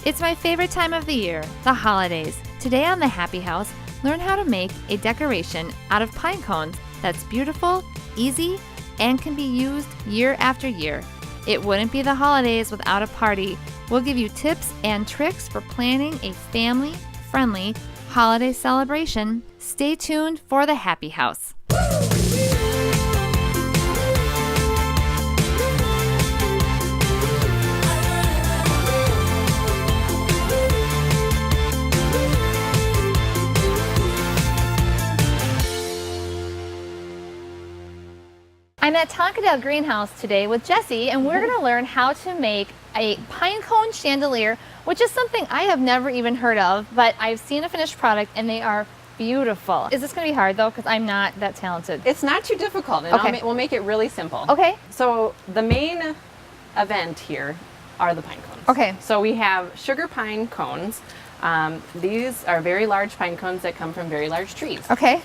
It's my favorite time of the year, the holidays. Today on the Happy House, learn how to make a decoration out of pine cones that's beautiful, easy, and can be used year after year. It wouldn't be the holidays without a party. We'll give you tips and tricks for planning a family-friendly holiday celebration. Stay tuned for the Happy House. I'm at Tonkadale Greenhouse today with Jessie, and we're going to learn how to make a pinecone chandelier, which is something I have never even heard of, but I've seen a finished product and they are beautiful. Is this going to be hard though? Because I'm not that talented. It's not too difficult, and Okay. we'll make it really simple. Okay. So the main event here are the pine cones. Okay. So we have sugar pine cones. These are very large pine cones that come from very large trees. Okay.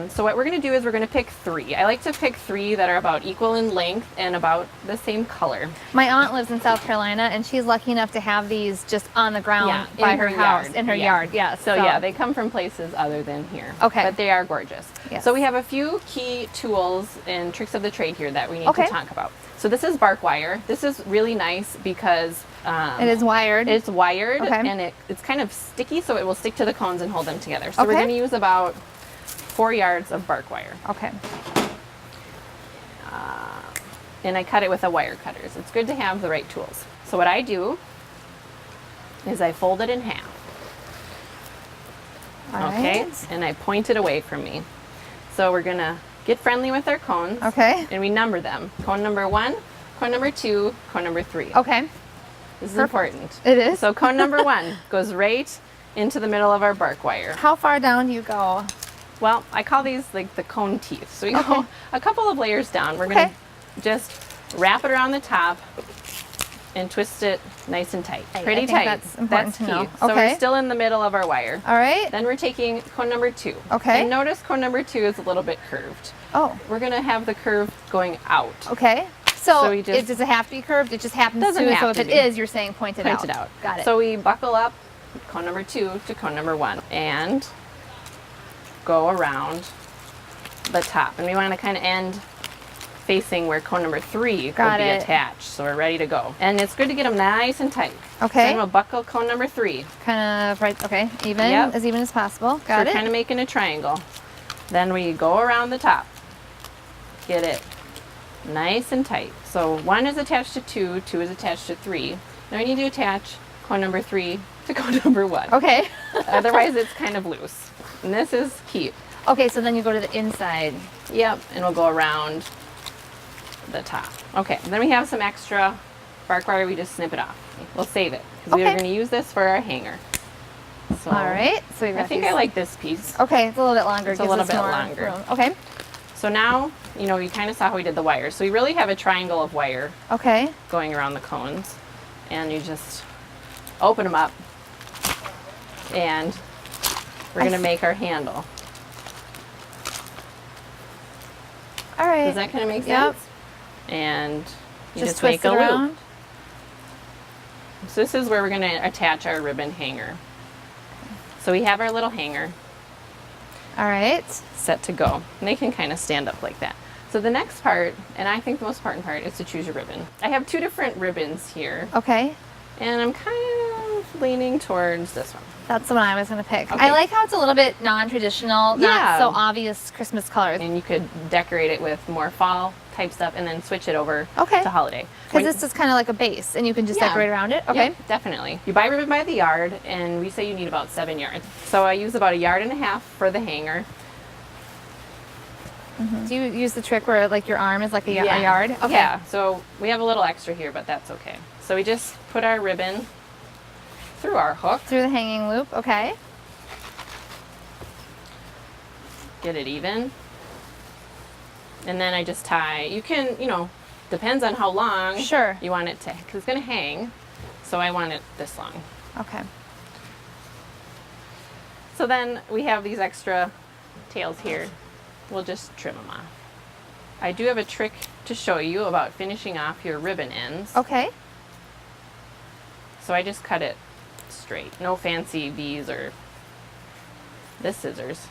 So what we're going to do is we're going to pick 3. I like to pick 3 that are about equal in length and about the same color. My aunt lives in South Carolina, and she's lucky enough to have these just on the ground Yeah, by in her her house, yard. in her Yeah. yard. Yeah. So yeah, they come from places other than here. Okay. But they are gorgeous. Yes. So we have a few key tools and tricks of the trade here that we need Okay. to talk about. So this is bark wire. This is really nice because It is wired. it's wired, Okay. and it's kind of sticky, so it will stick to the cones and hold them together. So we're Okay. going to use about 4 yards of bark wire. Okay. And I cut it with a wire cutter. So it's good to have the right tools. So what I do is I fold it in half. All Okay, right. and I point it away from me. So we're gonna get friendly with our cones. Okay. And we number them. Cone number 1, cone number 2, cone number 3. Okay. This is Perfect. important. It is. So cone number 1 goes right into the middle of our bark wire. How far down do you go? Well, I call these like the cone teeth. So we Okay. go a couple of layers down. We're Okay. gonna just wrap it around the top and twist it nice and tight. I Pretty think tight. that's important to key. know. So Okay. we're still in the middle of our wire. All right. Then we're taking cone number 2. Okay. And notice cone number 2 is a little bit curved. Oh. We're gonna have the curve going out. Okay. So, So we just- does it have to be curved? It just happens Doesn't to. have So if to it be. is, you're saying point it Point it out. Got it. So we buckle up cone number 2 to cone number 1 and go around the top. And we want to kind of end facing where cone number 3 Got will be it. attached. So we're ready to go. And it's good to get them nice and tight. Okay. Then we'll buckle cone number 3. Kind of right. Okay. Even Yep. as even as possible. So Got we're it. kind of making a triangle. Then we go around the top. Get it nice and tight. So 1 is attached to 2, 2 is attached to 3. Now we need to attach cone number 3 to cone number 1. Okay. Otherwise it's kind of loose. And this is key. Okay. So then you go to the inside. Yep, and we'll go around the top. Okay, then we have some extra bark wire. We just snip it off. We'll save it because we Okay. are going to use this for our hanger. So All right. So we've I got think these. I like this piece. Okay, it's a little bit longer. It's a gives little us bit more longer. room. Okay. So now, you know, you kind of saw how we did the wire. So we really have a triangle of wire Okay. going around the cones, and you just open them up, and we're going to make our handle. All right. Does that kind of make Yep. sense? And you just, twist make a it loop. around. So this is where we're going to attach our ribbon hanger. So we have our little hanger All right. set to go. And they can kind of stand up like that. So the next part, and I think the most important part, is to choose your ribbon. I have 2 different ribbons here, Okay. and I'm kind of leaning towards this one. That's the one I was going to pick. Okay. I like how it's a little bit non-traditional, Yeah. not so obvious Christmas colors. And you could decorate it with more fall type stuff and then switch it over Okay. to holiday. Because When- this is kind of like a base, and you can just Yeah. decorate around it. Okay. Yeah, definitely. You buy ribbon by the yard, and we say you need about 7 yards. So I use about 1.5 yards for the hanger. Do you use the trick where like your arm is like a yard? Okay. Yeah, so we have a little extra here, but that's okay. So we just put our ribbon through our hook, Through the hanging loop. Okay. get it even. And then I just tie, you can, you know, depends on how long Sure. you want it to, because it's going to hang. So I want it this long. Okay. So then we have these extra tails here. We'll just trim them off. I do have a trick to show you about finishing off your ribbon ends. Okay. So I just cut it straight. No fancy V's or this scissors.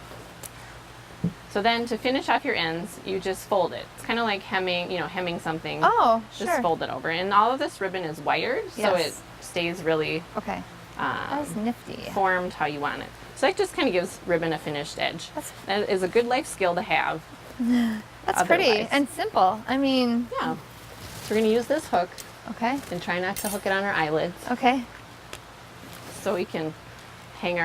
So then to finish off your ends, you just fold it. It's kind of like hemming, hemming something. Oh, Just sure. fold it over. And all of this ribbon is wired, so it Yes. stays really Okay. That was nifty. formed how you want it. So that just kind of gives ribbon a finished edge. That is a good life skill to have. That's pretty otherwise. and simple. I mean, Yeah. So we're going to use this hook okay. and try not to hook it on our eyelids Okay. so we can hang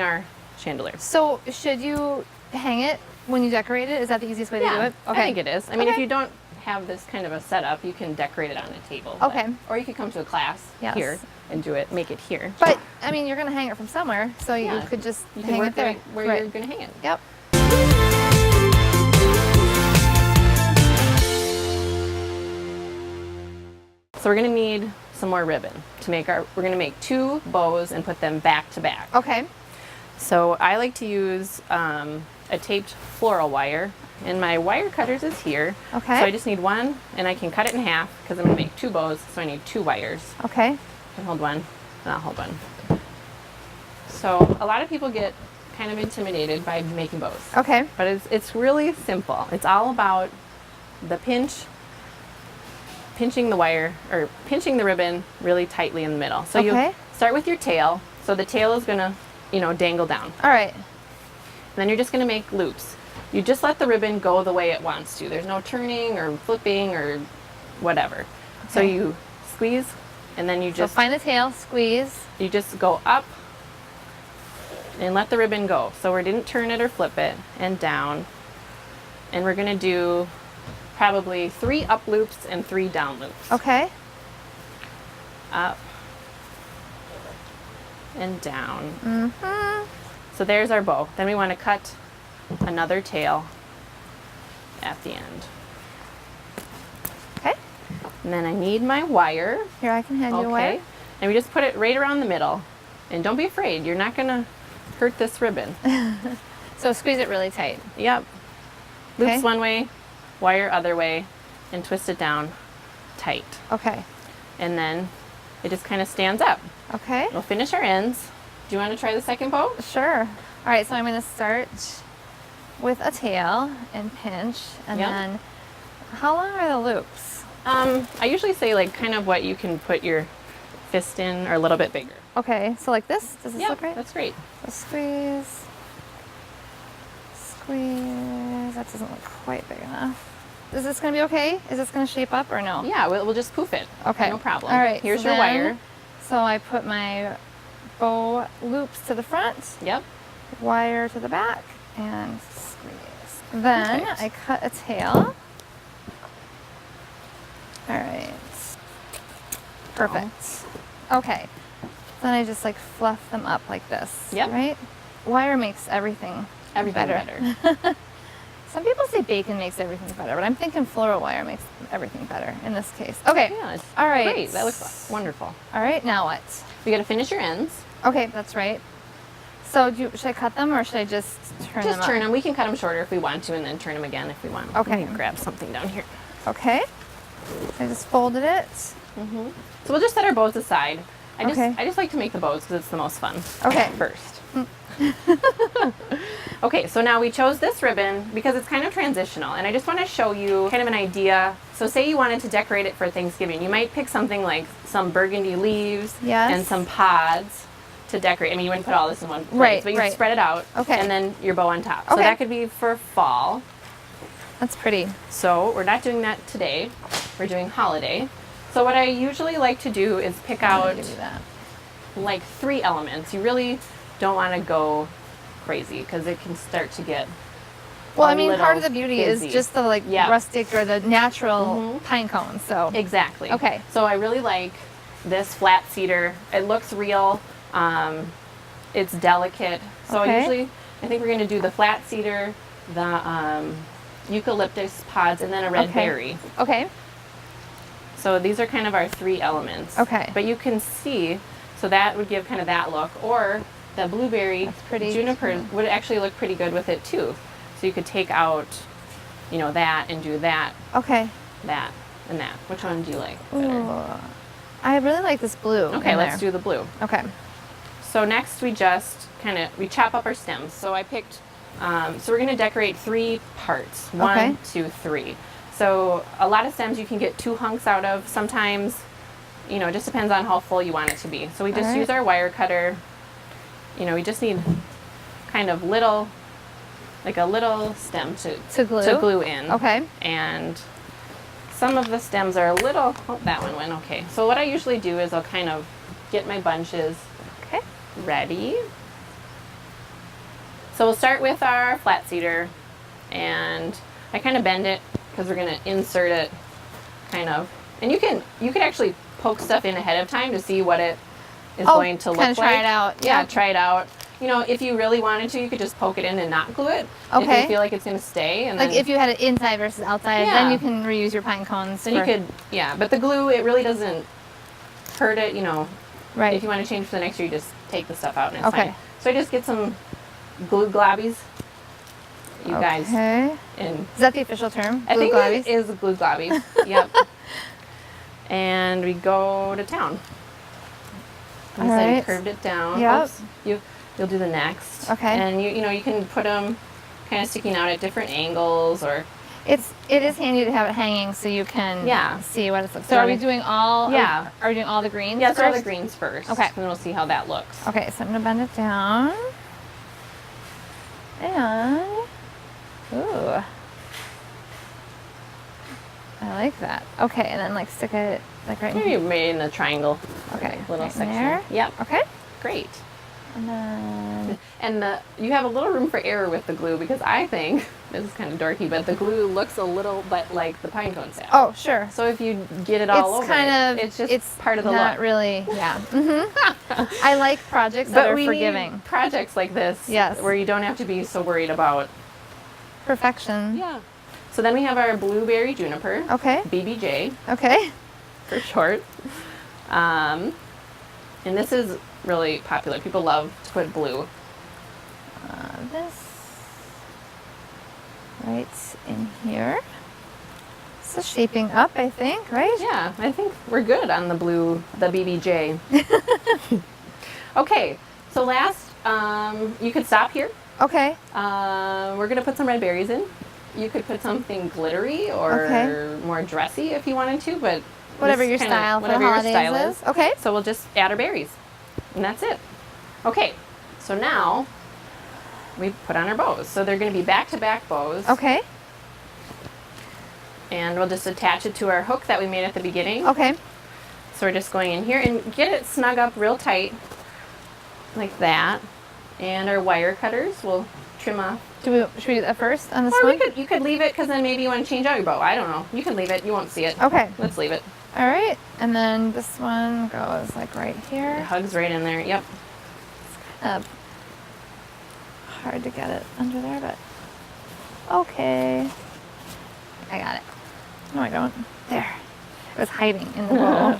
our chandelier. So should you hang it when you decorate it? Is that the easiest way to do it? Okay. I think it is. I mean, if Okay. you don't have this kind of a setup, you can decorate it on a table. but- Okay. Or you could come to a class Yes. here and make it here. But I mean, you're gonna hang it from somewhere, so you Yeah. could just You can hang work it there. right where Right. you're going to hang it. Yep. So we're going to need some more ribbon to we're going to make 2 bows and put them back to back. Okay. So I like to use a taped floral wire, and my wire cutters is here. Okay. So I just need one, and I can cut it in half because I'm going to make 2 bows, so I need 2 wires. Okay. I can hold one, and I'll hold one. So a lot of people get kind of intimidated by making bows, Okay. but it's really simple. It's all about the pinching the wire, or pinching the ribbon really tightly in the middle. So Okay. you start with your tail. So the tail is going to, dangle down. All right. And then you're just going to make loops. You just let the ribbon go the way it wants to. There's no turning or flipping or whatever. So Okay. you squeeze, and then you So just find the tail, squeeze. go up and let the ribbon go. So we didn't turn it or flip it, and down. And we're going to do probably 3 up loops and 3 down loops. Okay. Up and down. Mm-hmm. So there's our bow. Then we want to cut another tail at the end. Okay. And then I need my wire. Here, I can hand you a wire. And we just put it right around the middle. And don't be afraid, you're not going to hurt this ribbon. So squeeze it really tight. Yep. Loops Okay. one way, wire other way, and twist it down tight. Okay. And then it just kind of stands up. Okay. We'll finish our ends. Do you want to try the second bow? Sure. All right, so I'm going to start with a tail and pinch, and Yep. then how long are the loops? I usually say like kind of what you can put your fist in, or a little bit bigger. Okay, so like this? Does this Yeah, look right? that's great. So squeeze, squeeze. That doesn't look quite big enough. Is this going to be okay? Is this going to shape up or no? Yeah, we'll just poof it. Okay. No problem. All right. Here's so your then- wire. So I put my bow loops to the front, Yep. wire to the back, and squeeze. Then Perfect. I cut a tail. All right. Perfect. Okay. Then I just like fluff them up like this. Yep. Right? Wire makes everything Better. Some people say bacon makes everything better, but I'm thinking floral wire makes everything better in this case. Okay. Yeah, it's All right. great. That looks wonderful. All right. Now what? You got to finish your ends. Okay, that's right. So should I cut them or should I just turn them Just turn up? them. We can cut them shorter if we want to, and then turn them again if we want. Okay. Let me grab something down here. Okay. I just folded it. So we'll just set our bows aside. Okay. I just like to make the bows because it's the most fun. Okay. First. Okay, so now we chose this ribbon because it's kind of transitional, and I just want to show you kind of an idea. So say you wanted to decorate it for Thanksgiving. You might pick something like some burgundy leaves Yes. and some pods to decorate. I mean, you wouldn't put all this in one place, Right, but you right. spread it out, Okay. and then your bow on top. So Okay. that could be for fall. That's pretty. So we're not doing that today. We're doing holiday. So what I usually like to do is pick out Give you that. like 3 elements. You really don't want to go crazy because it can start to get Well, a I mean, part of little the beauty busy. is just the like Yeah. rustic or the natural pine cone. So Exactly. Okay. So I really like this flat cedar. It looks real. It's delicate. So Okay. I think we're going to do the flat cedar, the eucalyptus pods, and then a red Okay. berry. okay. So these are kind of our 3 elements. Okay. But you can see, so that would give kind of that look. Or the blueberry, That's pretty. juniper would actually look pretty good with it too. So you could take out, that and do that, Okay. that, and that. Which one do you like better? Ooh. I really like this blue. Okay, let's do the blue. Okay. So next we just we chop up our stems. So I picked, so we're going to decorate 3 parts. 1, 2, 3. So a lot of stems you can get 2 hunks out of. Sometimes, you know, it just depends on how full you want it to be. So we just use our wire cutter. You know, we just need kind of little, like a little stem to glue in. Okay. And some of the stems are a little, oh, that one went okay. So what I usually do is I'll kind of get my bunches ready. So we'll start with our flat cedar, and I kind of bend it because we're going to insert it kind of. And you could actually poke stuff in ahead of time to see what it is going to look like. Kind of try it out. Yeah, try it out. You know, if you really wanted to, you could just poke it in and not glue it. Okay. If you feel like it's going to stay. And like then, if you had it inside versus outside, then you can reuse your pine cones. Then you could, but the glue, it really doesn't hurt it, you know. Right. If you want to change for the next year, you just take the stuff out and it's fine. So I just get some glue globbies. You guys. And is that the official term? I think globbies? it is glue globbies. Yep. And we go to town. All right. You curved it down. Yep. Oops. You'll do the next. Okay. And you know you can put them kind of sticking out at different angles, or it is handy to have it hanging so you can see what it looks like. So are we doing all? Yeah. Are we doing all the greens? Yeah, all the greens first. Okay. And then we'll see how that looks. Okay, so I'm gonna bend it down. And ooh, I like that. Okay, and then like stick it like right. Maybe made in a triangle. Okay, little right section. there. Yep. Okay. Great. And then you have a little room for error with the glue, because I think this is kind of dorky, but the glue looks a little bit like the pinecone sap. Oh, sure. So if you get it all over, it's part of the not look. Really, yeah. I like projects that are forgiving. Need projects like this, yes, where you don't have to be so worried about perfection. Yeah. So then we have our blueberry juniper. Okay. BBJ. Okay. For short. And this is really popular. People love to put blue. This right in here. This is shaping up, I think, right? Yeah, I think we're good on the blue, the BBJ. Okay, so last, you could stop here. Okay. We're going to put some red berries in. You could put something glittery or more dressy if you wanted to, but whatever your style for the holidays is. Okay. So we'll just add our berries, and that's it. Okay, so now we put on our bows. So they're going to be back-to-back bows. Okay. And we'll just attach it to our hook that we made at the beginning. Okay. So we're just going in here and get it snug up real tight, like that. And our wire cutters will trim off. Should we do that first on this or one? You could leave it, because then maybe you want to change out your bow. I don't know. You can leave it. You won't see it. Okay. Let's leave it. All right. And then this one goes like right here. It hugs right in there. Yep. It's kind of hard to get it under there, but okay. I got it. No, I don't. There. It was hiding in the bowl. All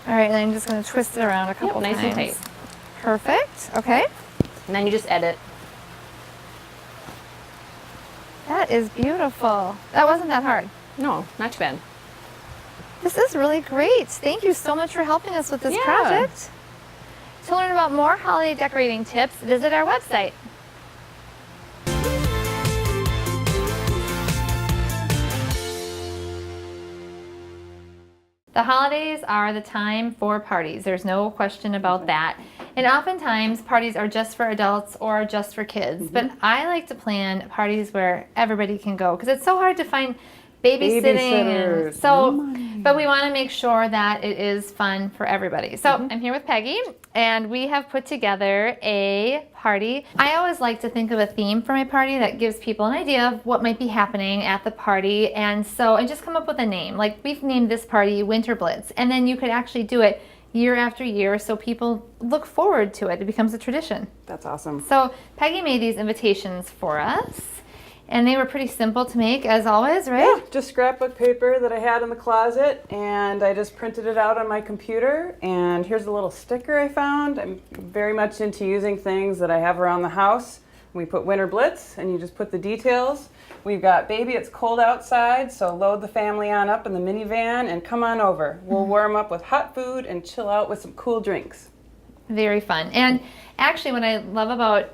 right, and then I'm just going to twist it around a couple times. Nice and tight. Perfect. Okay. And then you just edit. That is beautiful. That wasn't that hard. No, not too bad. This is really great. Thank you so much for helping us with this project. To learn about more holiday decorating tips, visit our website. The holidays are the time for parties. There's no question about that. And oftentimes parties are just for adults or just for kids. But I like to plan parties where everybody can go, because it's so hard to find babysitting. So, but we want to make sure that it is fun for everybody. So I'm here with Peggy, and we have put together a party. I always like to think of a theme for my party that gives people an idea of what might be happening at the party. And just come up with a name. Like, we've named this party Winter Blitz, and then you could actually do it year after year, so people look forward to it. It becomes a tradition. That's awesome. So Peggy made these invitations for us, and they were pretty simple to make, as always, right? Yeah, just scrapbook paper that I had in the closet, and I just printed it out on my computer. And here's a little sticker I found. I'm very much into using things that I have around the house. We put Winter Blitz, and you just put the details. We've got baby, it's cold outside, so load the family on up in the minivan and come on over. We'll warm up with hot food and chill out with some cool drinks. very fun. And actually, what I love about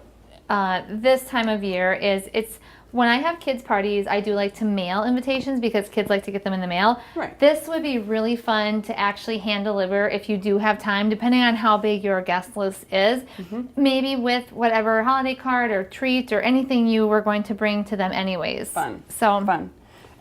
this time of year is it's when I have kids parties, I do like to mail invitations because kids like to get them in the mail. Right. This would be really fun to actually hand deliver if you do have time, depending on how big your guest list is. Maybe with whatever holiday card or treat or anything you were going to bring to them anyways. Fun. So Fun.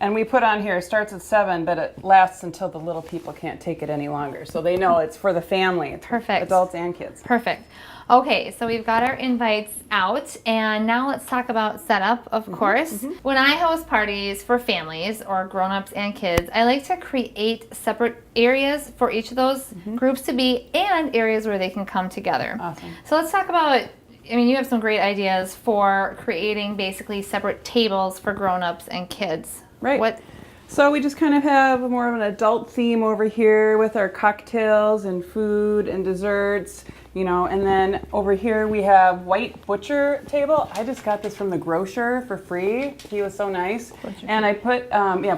And we put on here, it starts at 7, but it lasts until the little people can't take it any longer. So they know it's for the family. It's Perfect. Adults and kids. Perfect. Okay, so we've got our invites out, and now let's talk about setup, of course. When I host parties for families or grown-ups and kids, I like to create separate areas for each of those groups to be and areas where they can come together. Awesome. So let's talk about, I mean, you have some great ideas for creating basically separate tables for grown-ups and kids. Right. What? So we just kind of have more of an adult theme over here with our cocktails and food and desserts, you know, and then over here we have white butcher table. I just got this from the grocer for free. He was so nice. And I put,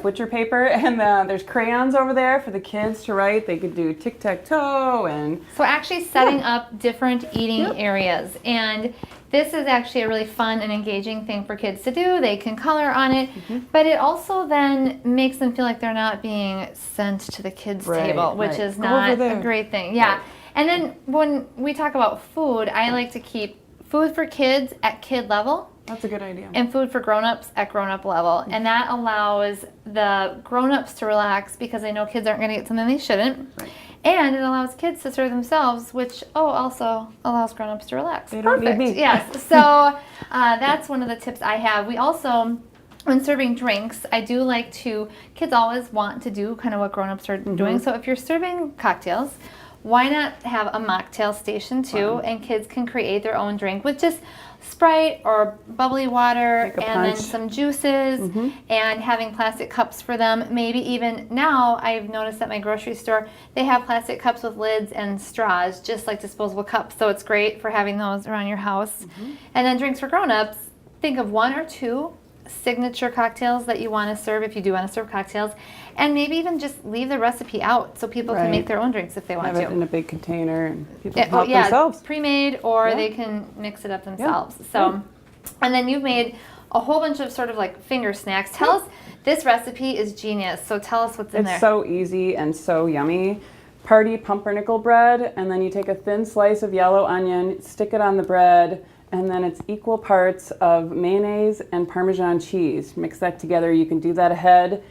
butcher paper, and there's crayons over there for the kids to write. They could do tic-tac-toe and... So actually setting up different eating areas, and this is actually a really fun and engaging thing for kids to do. They can color on it, but it also then makes them feel like they're not being sent to the kids' table, which is not a great thing. Yeah. Right. And then when we talk about food, I like to keep food for kids at kid level. That's a good idea. And food for grown-ups at grown-up level. And that allows the grown-ups to relax because they know kids aren't going to get something they shouldn't. Right. And it allows kids to serve themselves, which, also allows grown-ups to relax. They don't need me. Yes. So that's one of the tips I have. We also, when serving drinks, I do like to, kids always want to do kind of what grown-ups are doing. So if you're serving cocktails, why not have a mocktail station too, and kids can create their own drink with just Sprite or bubbly water and then some juices and having plastic cups for them. Maybe even now I've noticed at my grocery store they have plastic cups with lids and straws, just like disposable cups. So it's great for having those around your house. And then drinks for grown-ups, think of 1 or 2 signature cocktails that you want to serve if you do want to serve cocktails, and maybe even just leave the recipe out so people can make their own drinks if they want to. Have it in a big container and people can help themselves. Pre-made, or they can mix it up themselves. So, and then you've made a whole bunch of sort of like finger snacks. Tell us, this recipe is genius, so tell us what's in there. It's so easy and so yummy. Party pumpernickel bread, and then you take a thin slice of yellow onion, stick it on the bread, and then it's equal parts of mayonnaise and Parmesan cheese. Mix that together. You can do that ahead.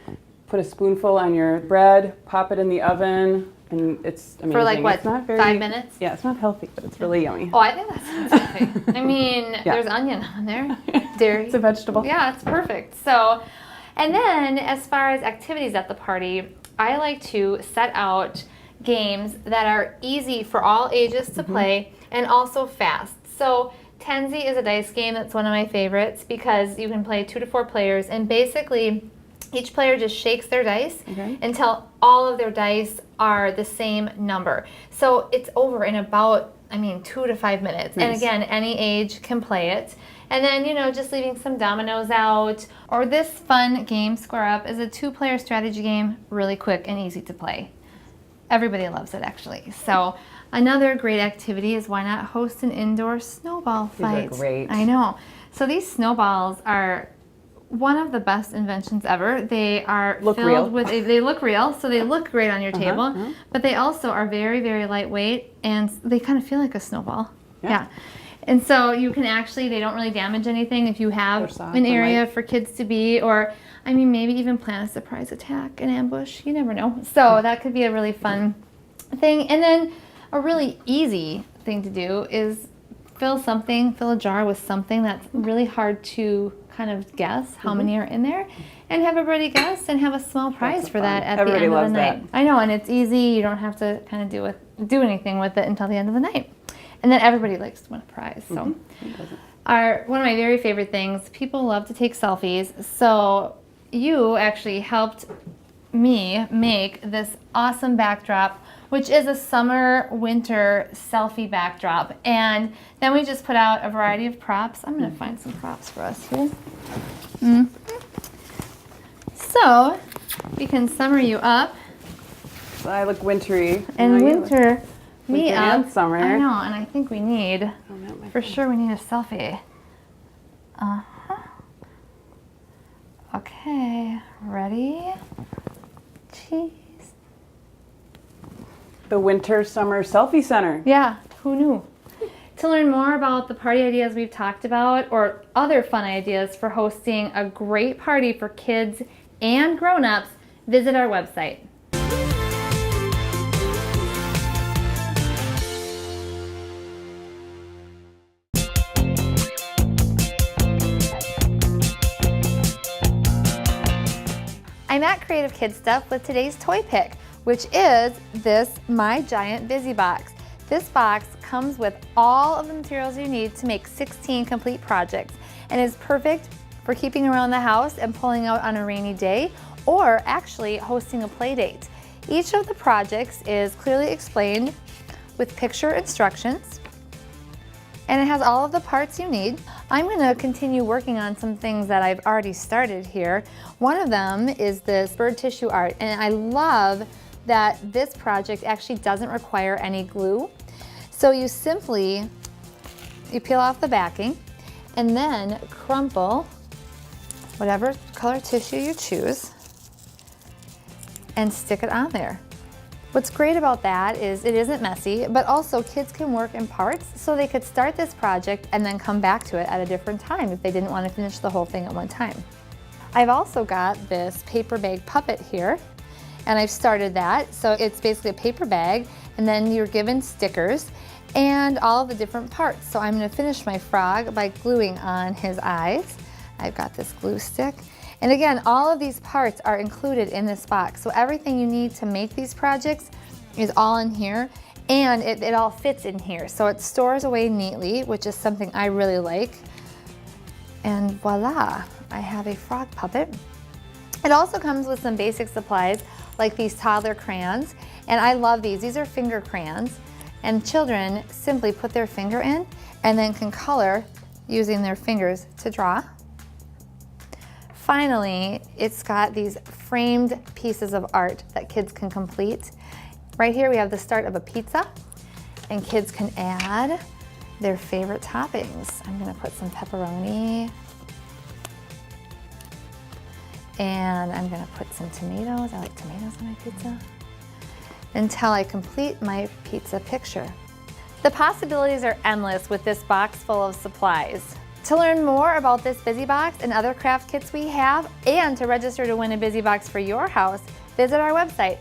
Put a spoonful on your bread, pop it in the oven, and it's amazing. For like what, it's not 5 minutes? Yeah, it's not healthy, but it's really yummy. Oh, I think that sounds healthy. I mean, there's onion on there, dairy. It's a vegetable. Yeah, it's perfect. So, and then as far as activities at the party, I like to set out games that are easy for all ages to play and also fast. So Tenzi is a dice game that's one of my favorites because you can play 2 to 4 players, and basically each player just shakes their dice until all of their dice are the same number. So it's over in about, 2 to 5 minutes. Nice. And again, any age can play it. And then, just leaving some dominoes out. Or this fun game, Square Up, is a 2-player strategy game, really quick and easy to play. Everybody loves it, actually. So another great activity is, why not host an indoor snowball fight? These are great. I know. So these snowballs are one of the best inventions ever. They are filled with, they look real, so they look great on your table, but they also are very, very lightweight, and they kind of feel like a snowball. Yeah. And so you can actually, they don't really damage anything if you have an area for kids to be, or maybe even plan a surprise attack, an ambush. You never know. So that could be a really fun thing. And then a really easy thing to do is fill a jar with something that's really hard to kind of guess how many are in there, and have everybody guess and have a small prize for that at the end of the night. I know, and it's easy. You don't have to kind of do anything with it until the end of the night. And then everybody likes to win a prize. So one of my very favorite things, people love to take selfies. So you actually helped me make this awesome backdrop, which is a summer-winter selfie backdrop. And then we just put out a variety of props. I'm going to find some props for us here. So we can summer you up. So I look wintry. And winter Me Winter and summer. I know, and I think we need, Oh, that might for be- sure we need a selfie. Okay, ready? Cheese. The Winter Summer Selfie Center. Yeah, who knew? To learn more about the party ideas we've talked about or other fun ideas for hosting a great party for kids and grown-ups, visit our website. I'm at Creative Kid Stuff with today's toy pick, which is this My Giant Busy Box. This box comes with all of the materials you need to make 16 complete projects and is perfect for keeping around the house and pulling out on a rainy day or actually hosting a play date. Each of the projects is clearly explained with picture instructions, and it has all of the parts you need. I'm going to continue working on some things that I've already started here. One of them is this bird tissue art, and I love that this project actually doesn't require any glue. So you simply, you peel off the backing and then crumple whatever color tissue you choose and stick it on there. What's great about that is it isn't messy, but also kids can work in parts, so they could start this project and then come back to it at a different time if they didn't want to finish the whole thing at one time. I've also got this paper bag puppet here, and I've started that. So it's basically a paper bag, and then you're given stickers and all of the different parts. So I'm going to finish my frog by gluing on his eyes. I've got this glue stick. And again, all of these parts are included in this box. So everything you need to make these projects is all in here, and it all fits in here. So it stores away neatly, which is something I really like. And voila, I have a frog puppet. It also comes with some basic supplies like these toddler crayons, and I love these. These are finger crayons, and children simply put their finger in and then can color using their fingers to draw. Finally, it's got these framed pieces of art that kids can complete. Right here we have the start of a pizza, and kids can add their favorite toppings. I'm gonna put some pepperoni, and I'm gonna put some tomatoes. I like tomatoes on my pizza. Until I complete my pizza picture. The possibilities are endless with this box full of supplies. To learn more about this Busy Box and other craft kits we have, and to register to win a Busy Box for your house, visit our website.